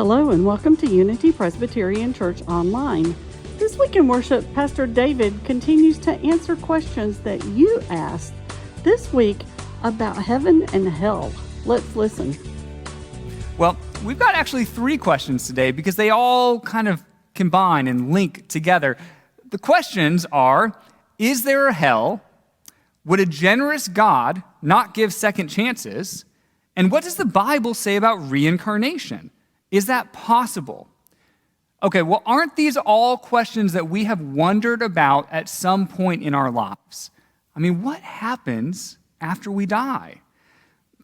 Hello and welcome to Unity Presbyterian Church Online. This week in worship, Pastor David continues to answer questions that you asked this week about heaven and hell. Let's listen. Well, we've got actually 3 questions today because they all kind of combine and link together. The questions are, is there a hell? Would a generous God not give second chances? And what does the Bible say about reincarnation? Is that possible? Okay, well, aren't these all questions that we have wondered about at some point in our lives? I mean, what happens after we die?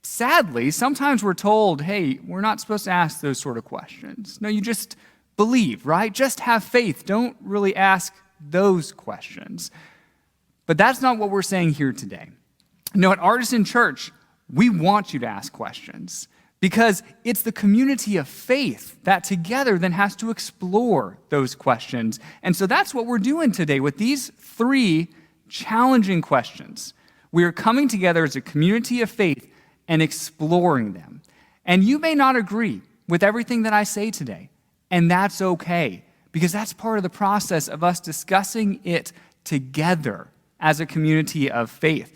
Sadly, sometimes we're told, hey, we're not supposed to ask those sort of questions. No, you just believe, right? Just have faith. Don't really ask those questions. But that's not what we're saying here today. No, at Artisan Church, we want you to ask questions because it's the community of faith that together then has to explore those questions. And so that's what we're doing today with these 3 challenging questions. We are coming together as a community of faith and exploring them. And you may not agree with everything that I say today, and that's okay, because that's part of the process of us discussing it together as a community of faith.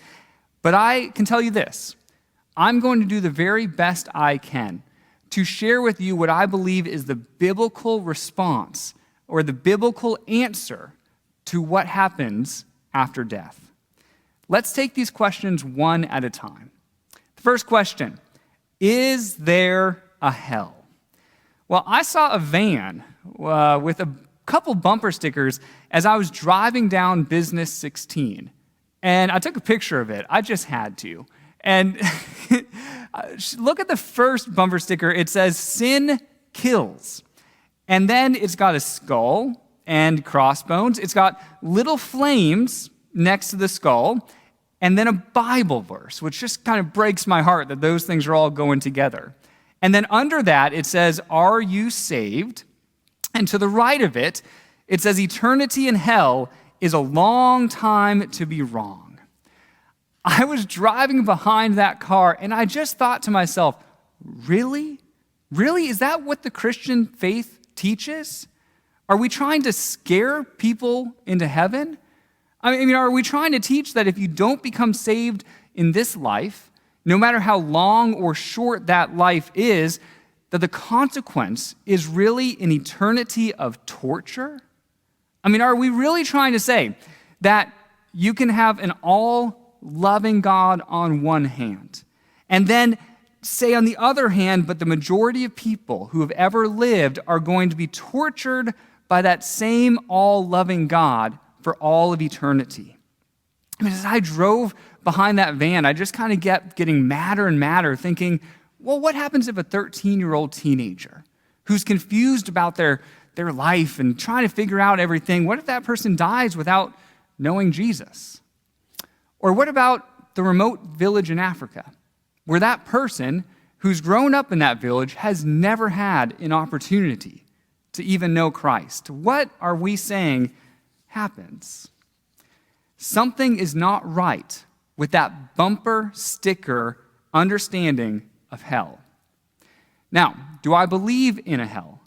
But I can tell you this, I'm going to do the very best I can to share with you what I believe is the biblical response or the biblical answer to what happens after death. Let's take these questions one at a time. The first question, is there a hell? Well, I saw a van with a couple bumper stickers as I was driving down Business 16, and I took a picture of it. I just had to. And look at the first bumper sticker. It says, sin kills. And then it's got a skull and crossbones. It's got little flames next to the skull. And then a Bible verse, which just kind of breaks my heart that those things are all going together. And then under that, it says, are you saved? And to the right of it, it says, eternity in hell is a long time to be wrong. I was driving behind that car, and I just thought to myself, really? Really? Is that what the Christian faith teaches? Are we trying to scare people into heaven? I mean, are we trying to teach that if you don't become saved in this life, no matter how long or short that life is, that the consequence is really an eternity of torture? I mean, are we really trying to say that you can have an all-loving God on one hand, and then say on the other hand, but the majority of people who have ever lived are going to be tortured by that same all-loving God for all of eternity? I mean, as I drove behind that van, I just kind of kept getting madder and madder, thinking, well, what happens if a 13-year-old teenager who's confused about their life and trying to figure out everything, what if that person dies without knowing Jesus? Or what about the remote village in Africa, where that person who's grown up in that village has never had an opportunity to even know Christ? What are we saying happens? Something is not right with that bumper sticker understanding of hell. Now, do I believe in a hell?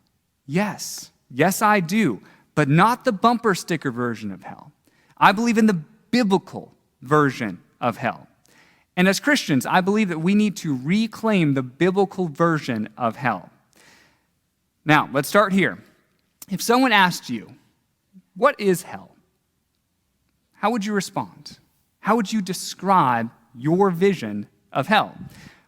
Yes. Yes, I do, but not the bumper sticker version of hell. I believe in the biblical version of hell. And as Christians, I believe that we need to reclaim the biblical version of hell. Now, let's start here. If someone asked you, what is hell? How would you respond? How would you describe your vision of hell?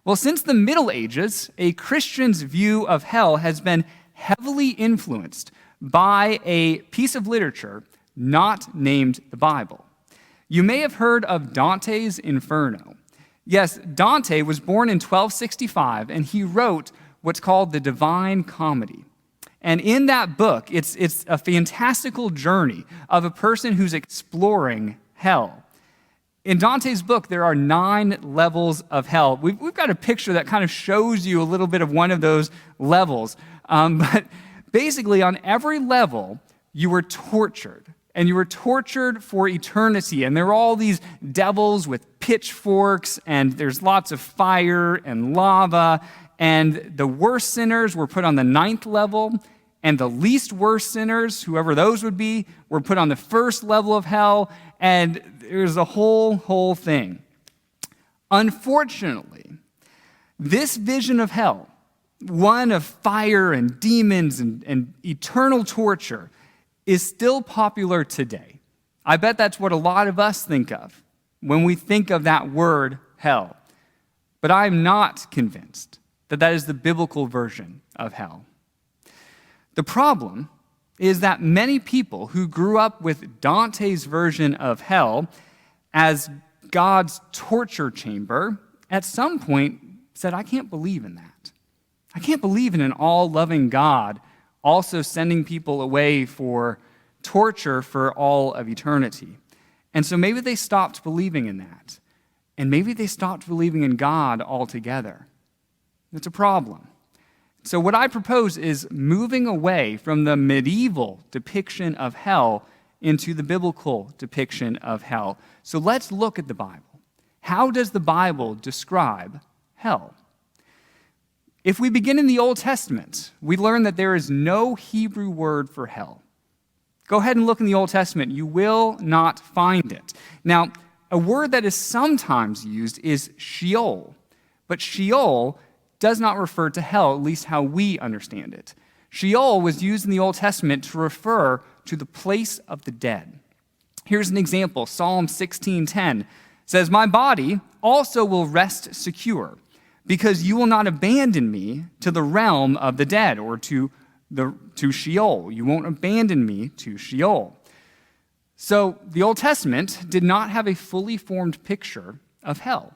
Well, since the Middle Ages, a Christian's view of hell has been heavily influenced by a piece of literature not named the Bible. You may have heard of Dante's Inferno. Yes, Dante was born in 1265, and he wrote what's called the Divine Comedy. And in that book, it's a fantastical journey of a person who's exploring hell. In Dante's book, there are 9 levels of hell. We've got a picture that kind of shows you a little bit of one of those levels. But basically, on every level, you were tortured. And you were tortured for eternity. And there were all these devils with pitchforks, and there's lots of fire and lava. and the worst sinners were put on the 9th level, and the least worst sinners, whoever those would be, were put on the 1st level of hell, and there's a whole thing. Unfortunately, this vision of hell, one of fire and demons and eternal torture, is still popular today. I bet that's what a lot of us think of when we think of that word hell. But I'm not convinced that that is the biblical version of hell. The problem is that many people who grew up with Dante's version of hell as God's torture chamber at some point said, I can't believe in that. I can't believe in an all-loving God also sending people away for torture for all of eternity. And so maybe they stopped believing in that. And maybe they stopped believing in God altogether. It's a problem. So what I propose is moving away from the medieval depiction of hell into the biblical depiction of hell. So let's look at the Bible. How does the Bible describe hell? If we begin in the Old Testament, we learn that there is no Hebrew word for hell. Go ahead and look in the Old Testament. You will not find it. Now, a word that is sometimes used is Sheol, but Sheol does not refer to hell, at least how we understand it. Sheol was used in the Old Testament to refer to the place of the dead. Here's an example. Psalm 16:10 says, My body also will rest secure, because you will not abandon me to the realm of the dead, or to Sheol. You won't abandon me to Sheol. So the Old Testament did not have a fully formed picture of hell.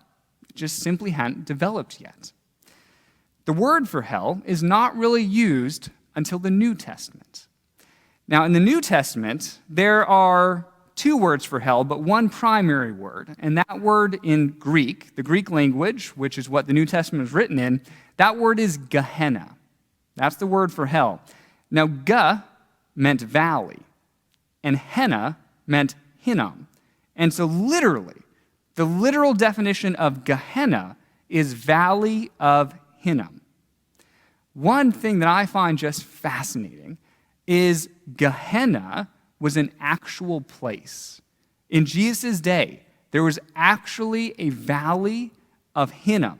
It just simply hadn't developed yet. The word for hell is not really used until the New Testament. Now, in the New Testament, there are 2 words for hell, but one primary word. And that word in Greek, the Greek language, which is what the New Testament is written in, that word is Gehenna. That's the word for hell. Now, Ge meant valley, and Henna meant Hinnom. And so literally, the literal definition of Gehenna is valley of Hinnom. One thing that I find just fascinating is Gehenna was an actual place. In Jesus' day, there was actually a valley of Hinnom.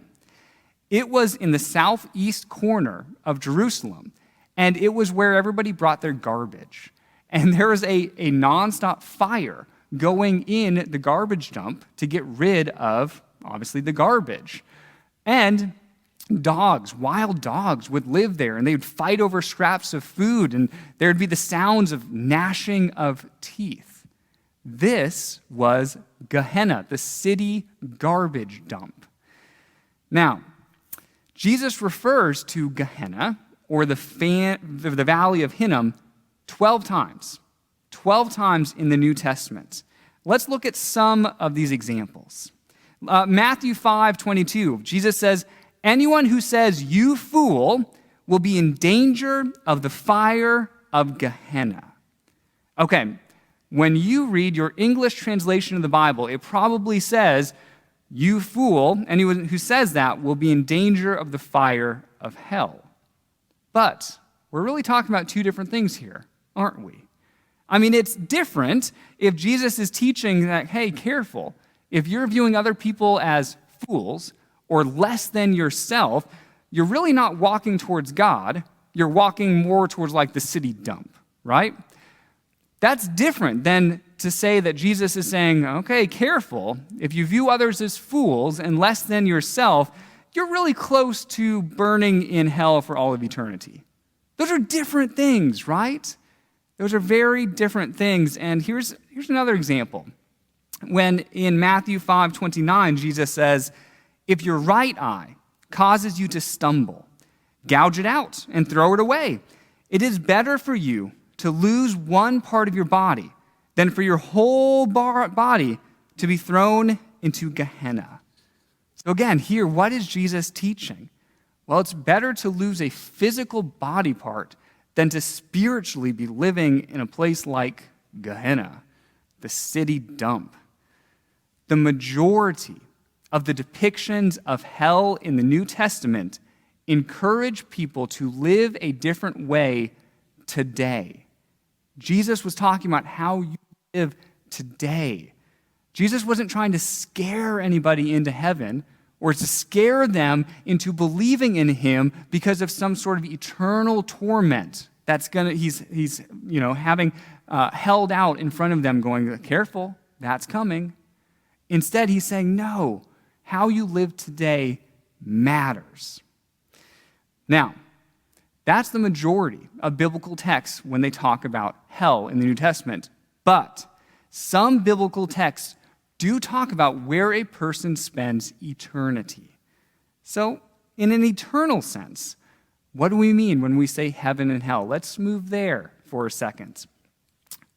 It was in the southeast corner of Jerusalem, and it was where everybody brought their garbage. And there was a nonstop fire going in the garbage dump to get rid of, obviously, the garbage. And dogs, wild dogs, would live there, and they would fight over scraps of food, and there would be the sounds of gnashing of teeth. This was Gehenna, the city garbage dump. Now, Jesus refers to Gehenna, or the valley of Hinnom, 12 times. 12 times in the New Testament. Let's look at some of these examples. Matthew 5:22, Jesus says, Anyone who says, you fool, will be in danger of the fire of Gehenna. Okay, when you read your English translation of the Bible, it probably says, you fool, anyone who says that will be in danger of the fire of hell. But we're really talking about 2 different things here, aren't we? I mean, it's different if Jesus is teaching that, hey, careful, if you're viewing other people as fools, or less than yourself, you're really not walking towards God. You're walking more towards like the city dump, right? That's different than to say that Jesus is saying, okay, careful. If you view others as fools and less than yourself, you're really close to burning in hell for all of eternity. Those are different things, right? Those are very different things. And here's another example. When in Matthew 5:29, Jesus says, if your right eye causes you to stumble, gouge it out and throw it away. It is better for you to lose one part of your body than for your whole body to be thrown into Gehenna. So again, here, what is Jesus teaching? Well, it's better to lose a physical body part than to spiritually be living in a place like Gehenna, the city dump. The majority of the depictions of hell in the New Testament encourage people to live a different way today. Jesus was talking about how you live today. Jesus wasn't trying to scare anybody into heaven or to scare them into believing in him because of some sort of eternal torment that's he's having held out in front of them, going, careful, that's coming. Instead, he's saying, no, how you live today matters. Now, that's the majority of biblical texts when they talk about hell in the New Testament. But some biblical texts do talk about where a person spends eternity. So, in an eternal sense, what do we mean when we say heaven and hell? Let's move there for a second.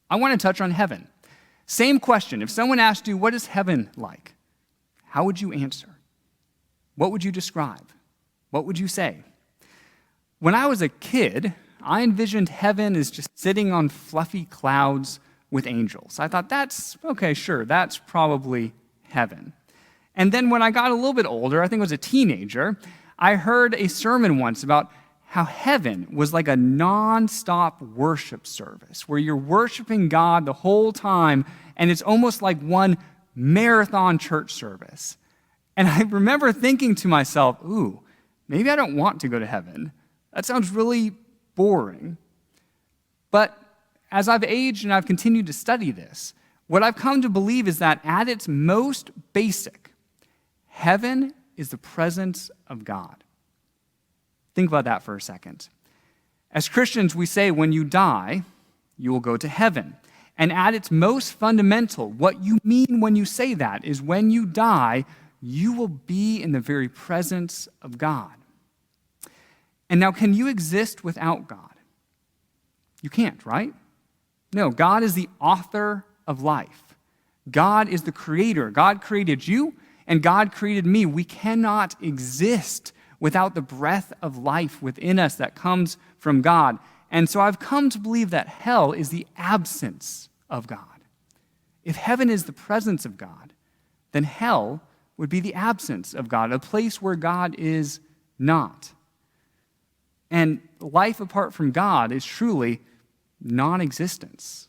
I want to touch on heaven. Same question. If someone asked you, what is heaven like? How would you answer? What would you describe? What would you say? When I was a kid, I envisioned heaven as just sitting on fluffy clouds with angels. I thought, that's probably heaven. And then when I got a little bit older, I think I was a teenager, I heard a sermon once about how heaven was like a non-stop worship service where you're worshiping God the whole time, and it's almost like one marathon church service. And I remember thinking to myself, ooh, maybe I don't want to go to heaven. That sounds really boring. But as I've aged and I've continued to study this, what I've come to believe is that at its most basic, heaven is the presence of God. Think about that for a second. As Christians, we say when you die, you will go to heaven. And at its most fundamental, what you mean when you say that is when you die, you will be in the very presence of God. And now, can you exist without God? You can't, right? No, God is the author of life. God is the creator. God created you, and God created me. We cannot exist without the breath of life within us that comes from God. And so I've come to believe that hell is the absence of God. If heaven is the presence of God, then hell would be the absence of God, a place where God is not. And life apart from God is truly non-existence.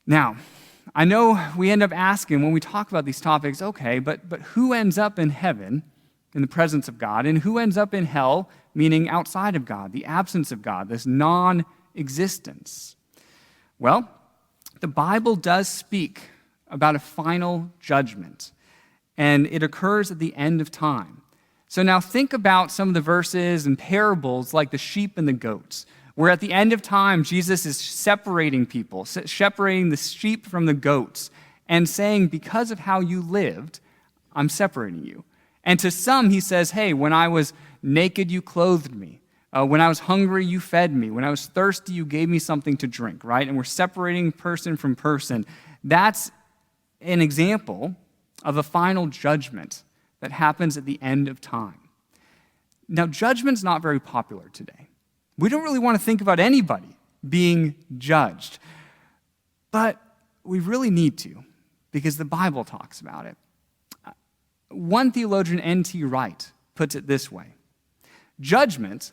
Now, I know we end up asking when we talk about these topics, okay, but who ends up in heaven in the presence of God, and who ends up in hell, meaning outside of God, the absence of God, this non-existence? Well, the Bible does speak about a final judgment, and it occurs at the end of time. So now think about some of the verses and parables like the sheep and the goats, where at the end of time, Jesus is separating people, separating the sheep from the goats, and saying, because of how you lived, I'm separating you. And to some, he says, hey, when I was naked, you clothed me. When I was hungry, you fed me. When I was thirsty, you gave me something to drink, right? And we're separating person from person. That's an example of a final judgment that happens at the end of time. Now, judgment's not very popular today. We don't really want to think about anybody being judged. But we really need to, because the Bible talks about it. One theologian, N.T. Wright, puts it this way: judgment,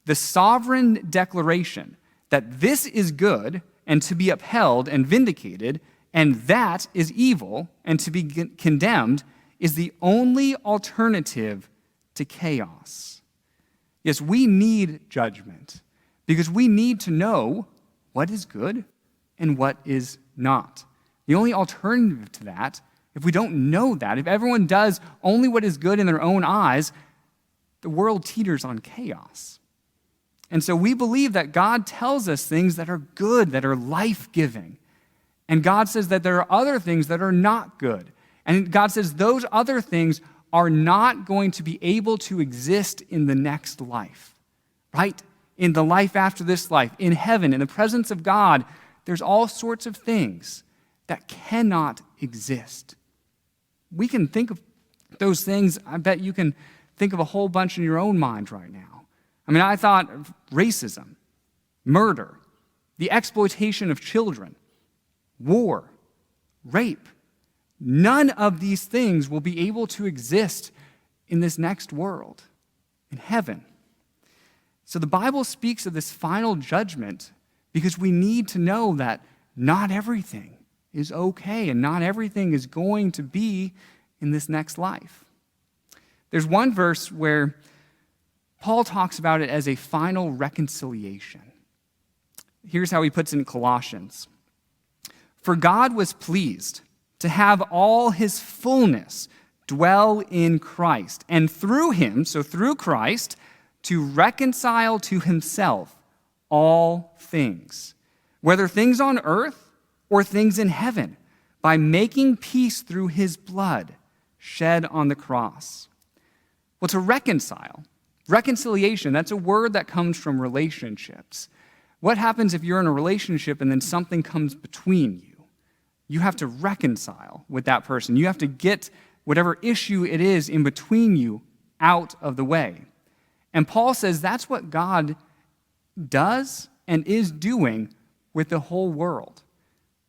the sovereign declaration that this is good and to be upheld and vindicated, and that is evil and to be condemned, is the only alternative to chaos. Yes, we need judgment because we need to know what is good and what is not. The only alternative to that, if we don't know that, if everyone does only what is good in their own eyes, the world teeters on chaos. And so we believe that God tells us things that are good, that are life-giving. And God says that there are other things that are not good. And God says those other things are not going to be able to exist in the next life, right? In the life after this life, in heaven, in the presence of God, there's all sorts of things that cannot exist. We can think of those things. I bet you can think of a whole bunch in your own mind right now. I mean, I thought of racism, murder, the exploitation of children, war, rape. None of these things will be able to exist in this next world. in heaven. So the Bible speaks of this final judgment because we need to know that not everything is okay and not everything is going to be in this next life. There's one verse where Paul talks about it as a final reconciliation. Here's how he puts it in Colossians. For God was pleased to have all his fullness dwell in Christ, and through him, so through Christ, to reconcile to himself all things, whether things on earth or things in heaven, by making peace through his blood shed on the cross. Well, to reconcile, reconciliation, that's a word that comes from relationships. What happens if you're in a relationship and then something comes between you? You have to reconcile with that person. You have to get whatever issue it is in between you out of the way. And Paul says that's what God does and is doing with the whole world.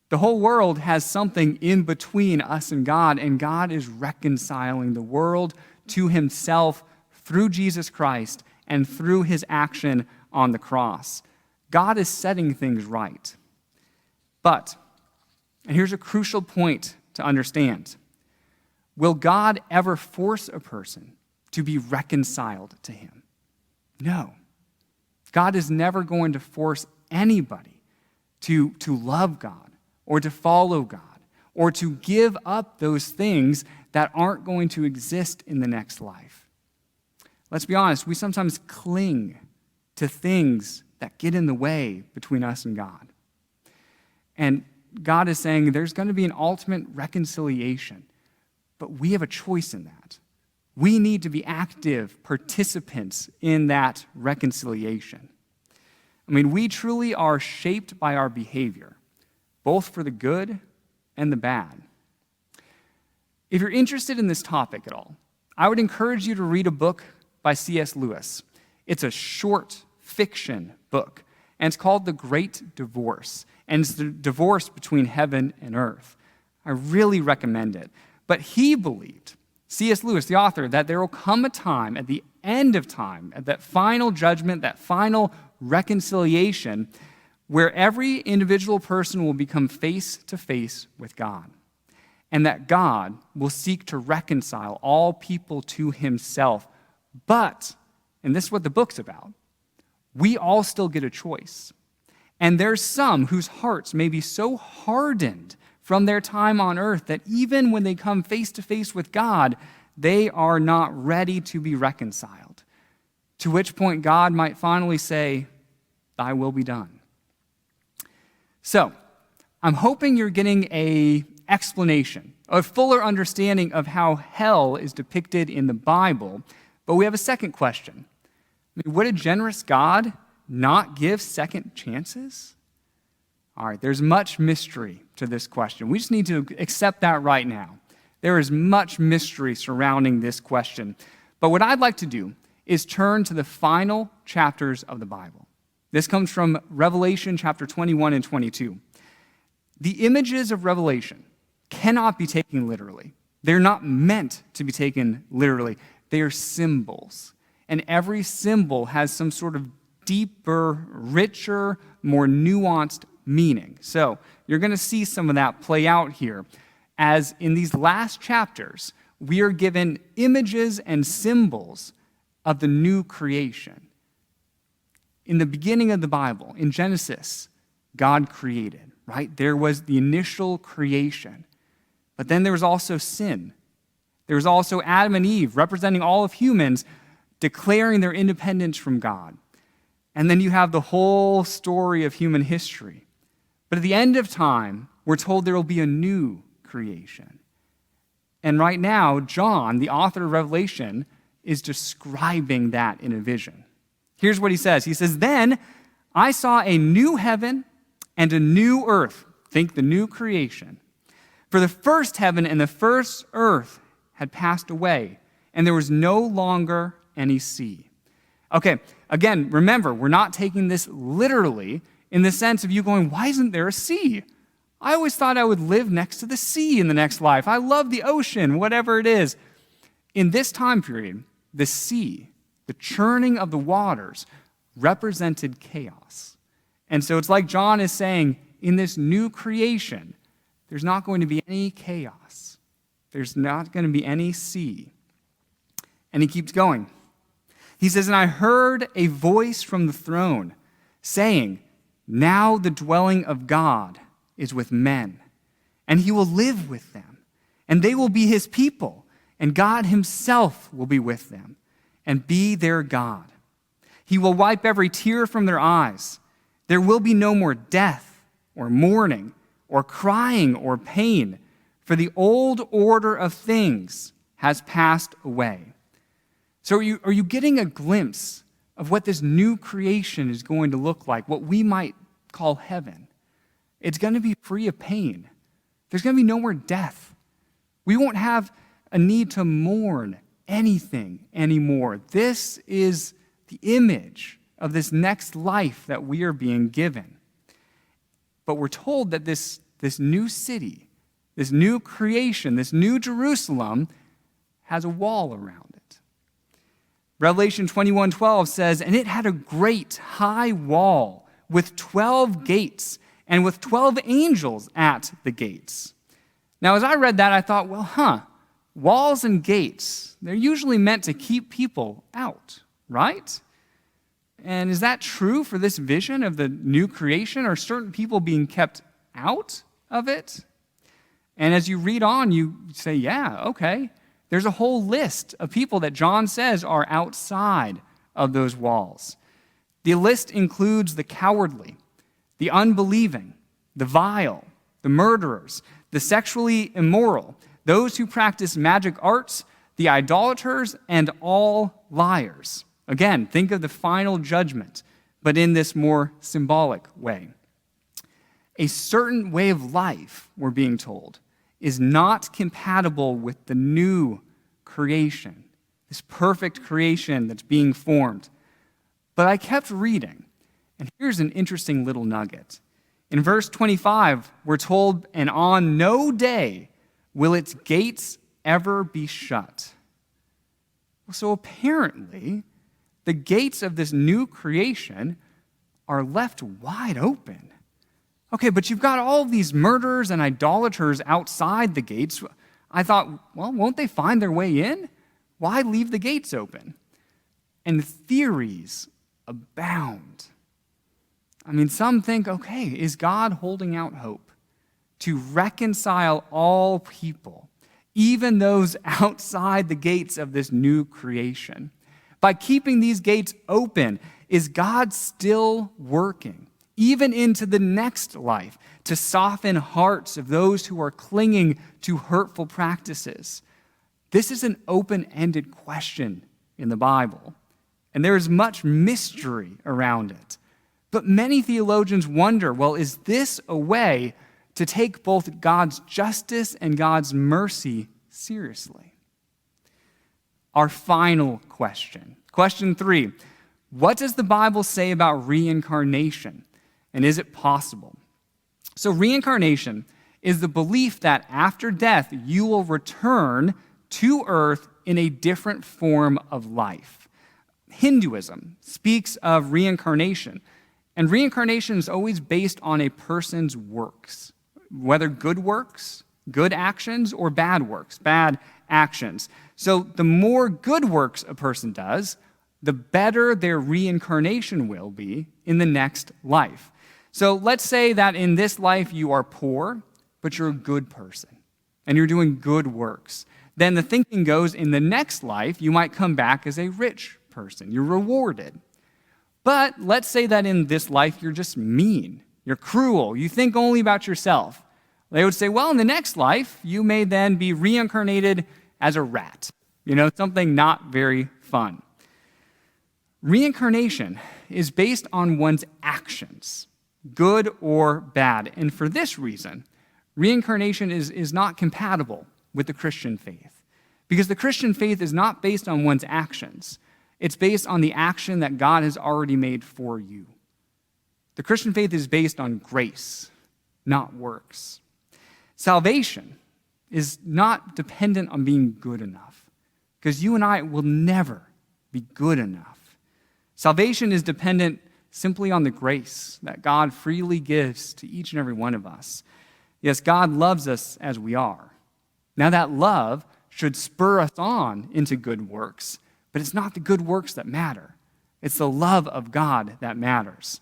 The whole world has something in between us and God is reconciling the world to himself through Jesus Christ and through his action on the cross. God is setting things right. But, and here's a crucial point to understand, will God ever force a person to be reconciled to him? No. God is never going to force anybody to love God or to follow God or to give up those things that aren't going to exist in the next life. Let's be honest, we sometimes cling to things that get in the way between us and God. And God is saying there's going to be an ultimate reconciliation, but we have a choice in that. We need to be active participants in that reconciliation. I mean, we truly are shaped by our behavior, both for the good and the bad. If you're interested in this topic at all, I would encourage you to read a book by C.S. Lewis. It's a short fiction book, and it's called The Great Divorce, and it's the divorce between heaven and earth. I really recommend it. But he believed, C.S. Lewis, the author, that there will come a time at the end of time, at that final judgment, that final reconciliation, where every individual person will become face to face with God, and that God will seek to reconcile all people to himself. But, and this is what the book's about, we all still get a choice. And there's some whose hearts may be so hardened from their time on earth that even when they come face to face with God, they are not ready to be reconciled. To which point God might finally say, "Thy will be done." So, I'm hoping you're getting an explanation, a fuller understanding of how hell is depicted in the Bible. But we have a second question. I mean, would a generous God not give second chances? All right, there's much mystery to this question. We just need to accept that right now. There is much mystery surrounding this question. But what I'd like to do is turn to the final chapters of the Bible. This comes from Revelation chapter 21 and 22. The images of Revelation cannot be taken literally. They're not meant to be taken literally. They are symbols. And every symbol has some sort of deeper, richer, more nuanced meaning. So you're going to see some of that play out here. As in these last chapters, we are given images and symbols of the new creation. In the beginning of the Bible, in Genesis, God created, right? There was the initial creation. But then there was also sin. There was also Adam and Eve, representing all of humans, declaring their independence from God. And then you have the whole story of human history. But at the end of time, we're told there will be a new creation. And right now, John, the author of Revelation, is describing that in a vision. Here's what he says. He says, "Then I saw a new heaven and a new earth." Think the new creation. "For the first heaven and the first earth had passed away, and there was no longer any sea." Okay, again, remember, we're not taking this literally in the sense of you going, "Why isn't there a sea? I always thought I would live next to the sea in the next life. I love the ocean," whatever it is. In this time period, the sea The churning of the waters represented chaos. And so it's like John is saying, in this new creation, there's not going to be any chaos. There's not going to be any sea. And he keeps going. He says, and I heard a voice from the throne saying, now the dwelling of God is with men, and he will live with them, and they will be his people, and God himself will be with them and be their God. He will wipe every tear from their eyes. There will be no more death or mourning or crying or pain, for the old order of things has passed away. So are you getting a glimpse of what this new creation is going to look like, what we might call heaven? It's going to be free of pain. There's going to be no more death. We won't have a need to mourn anything anymore. This is the image of this next life that we are being given. But we're told that this new city, this new creation, this new Jerusalem has a wall around it. Revelation 21:12 says, and it had a great high wall with 12 gates and with 12 angels at the gates. Now, as I read that, I thought, walls and gates, they're usually meant to keep people out, right? And is that true for this vision of the new creation? Are certain people being kept out of it? And as you read on, you say, yeah, okay. There's a whole list of people that John says are outside of those walls. The list includes the cowardly, the unbelieving, the vile, the murderers, the sexually immoral, those who practice magic arts, the idolaters, and all liars. Again, think of the final judgment, but in this more symbolic way. A certain way of life, we're being told, is not compatible with the new creation, this perfect creation that's being formed. But I kept reading, and here's an interesting little nugget. In verse 25, we're told, and on no day will its gates ever be shut. So apparently, the gates of this new creation are left wide open. Okay, but you've got all these murderers and idolaters outside the gates. I thought, well, won't they find their way in? Why leave the gates open? And theories abound. I mean, some think, okay, is God holding out hope to reconcile all people, even those outside the gates of this new creation? By keeping these gates open, is God still working, even into the next life, to soften hearts of those who are clinging to hurtful practices? This is an open-ended question in the Bible, and there is much mystery around it. But many theologians wonder, well, is this a way to take both God's justice and God's mercy seriously? Our final question, question 3, what does the Bible say about reincarnation, and is it possible? So reincarnation is the belief that after death, you will return to earth in a different form of life. Hinduism speaks of reincarnation, and reincarnation is always based on a person's works, whether good works, good actions, or bad works, bad actions. So the more good works a person does, the better their reincarnation will be in the next life. So let's say that in this life you are poor, but you're a good person, and you're doing good works. Then the thinking goes, in the next life, you might come back as a rich person. You're rewarded. But let's say that in this life you're just mean, you're cruel, you think only about yourself. They would say, well, in the next life, you may then be reincarnated as a rat, something not very fun. Reincarnation is based on one's actions, good or bad. And for this reason, reincarnation is not compatible with the Christian faith, because the Christian faith is not based on one's actions. It's based on the action that God has already made for you. The Christian faith is based on grace, not works. Salvation is not dependent on being good enough, because you and I will never be good enough. Salvation is dependent simply on the grace that God freely gives to each and every one of us. Yes, God loves us as we are. Now that love should spur us on into good works, but it's not the good works that matter. It's the love of God that matters.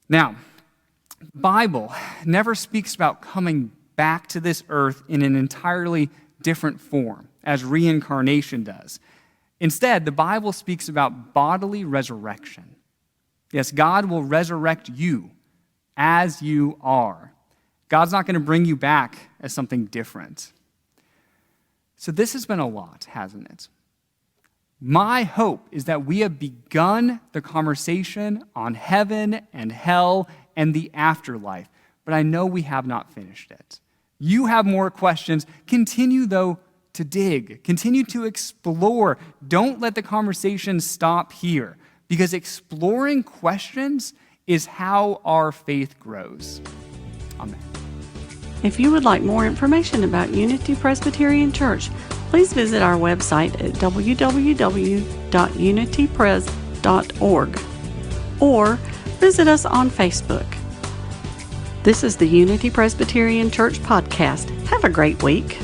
Now, the Bible never speaks about coming back to this earth in an entirely different form, as reincarnation does. Instead, the Bible speaks about bodily resurrection. Yes, God will resurrect you as you are. God's not going to bring you back as something different. So this has been a lot, hasn't it? My hope is that we have begun the conversation on heaven and hell and the afterlife, but I know we have not finished it. You have more questions. Continue, though, to dig. Continue to explore. Don't let the conversation stop here, because exploring questions is how our faith grows. Amen. If you would like more information about Unity Presbyterian Church, please visit our website at www.unitypres.org or visit us on Facebook. This is the Unity Presbyterian Church podcast. Have a great week.